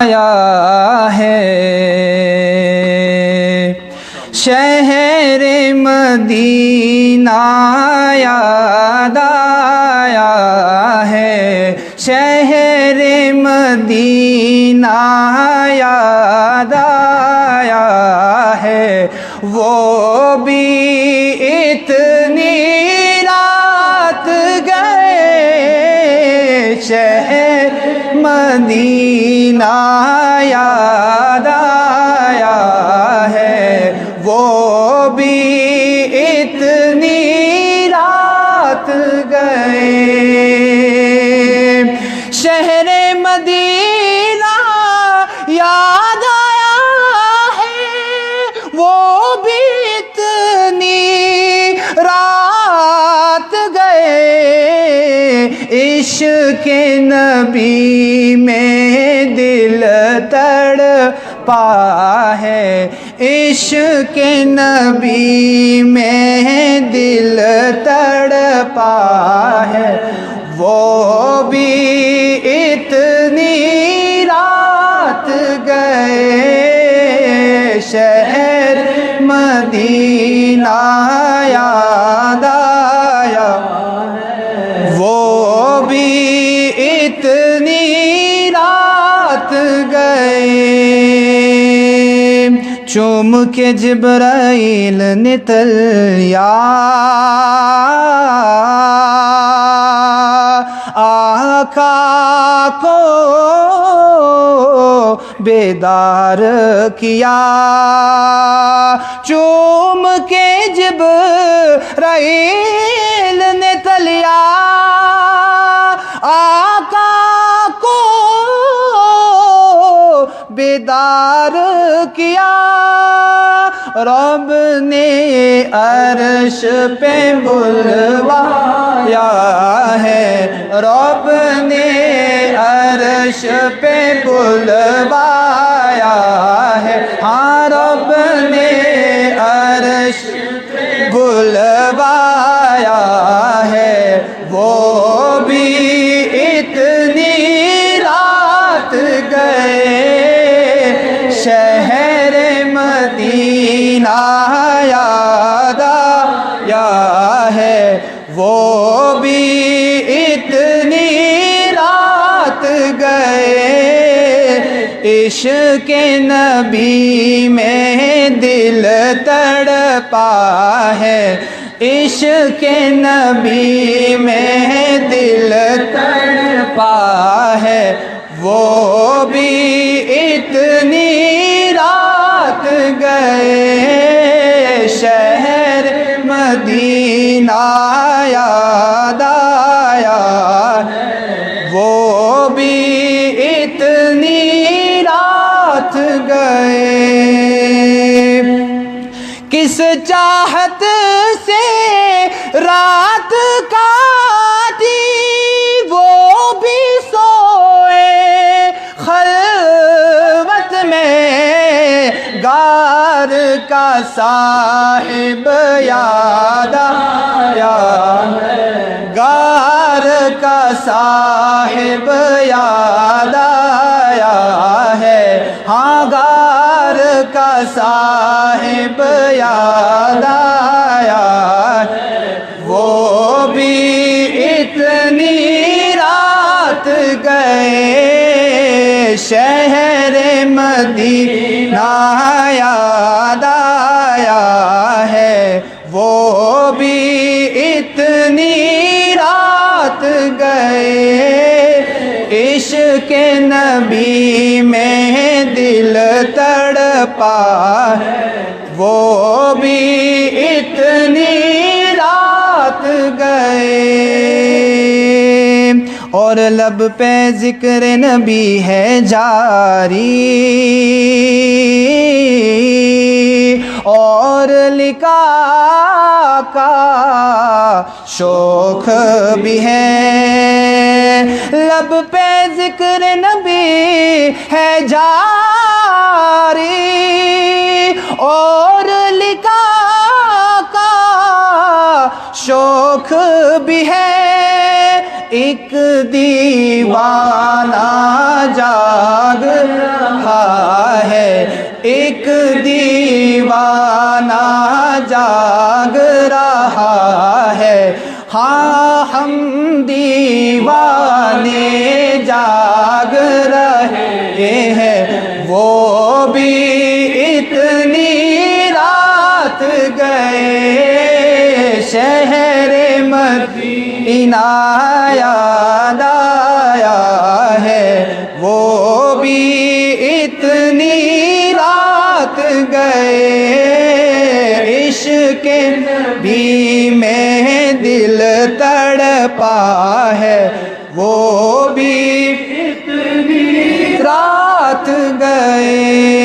آیا ہے شہر مدینہ یاد آیا ہے شہر مدینہ یاد آیا ہے وہ بھی اتنی رات گئے شہر مدینہ یاد آیا ہے وہ بھی اتنی رات گئے شہر مدینہ یاد آیا ہے وہ بھی اتنی رات گئے عشق نبی میں دل تڑپا ہے عشق نبی میں دل تڑپا ہے وہ بھی اتنی رات گئے شہر مدینہ یاد آیا وہ بھی اتنی رات گئے چوم کے جبرائیل نے تلیا آقا کو بیدار کیا چوم کے جبرائیل نے تلیا آقا کو بیدار کیا رب نے عرش پہ بلوایا ہے رب نے عرش پہ بلوایا ہے ہاں رب نے عرش پہ بلوایا ہے وہ بھی اتنی رات گئے شہر مدینہ یاد آیا ہے وہ بھی اتنی رات گئے عشق نبی میں دل تڑپا ہے عشق نبی میں دل تڑپا ہے وہ بھی اتنی رات گئے شہر مدینہ یاد آیا وہ بھی اتنی رات گئے کس چاہت سے رات کاٹی وہ بھی سوئے خلوت میں غار کا صاحب یاد آیا غار کا صاحب یاد آیا ہے ہاں غار کا صاحب یاد آیا وہ بھی اتنی رات گئے شہر مدینہ یاد آیا ہے وہ بھی اتنی رات گئے عشق نبی میں دل تڑپا ہے وہ بھی اتنی رات گئے اور لب پہ ذکر نبی ہے جاری اور لقاء کا شوق بھی ہے لب پہ ذکر نبی ہے جاری اور لقاء کا شوق بھی ہے ایک دیوانہ جاگ ایک دیوانہ جاگ رہا ہے، ہاں ہم دیوانے جاگ رہے ہیں، وہ بھی اتنی رات گئے شہر مدینہ یاد آیا ہے، وہ بھی اتنی رات گئے عشق نبی میں دل تڑپا ہے، وہ بھی اتنی رات گئے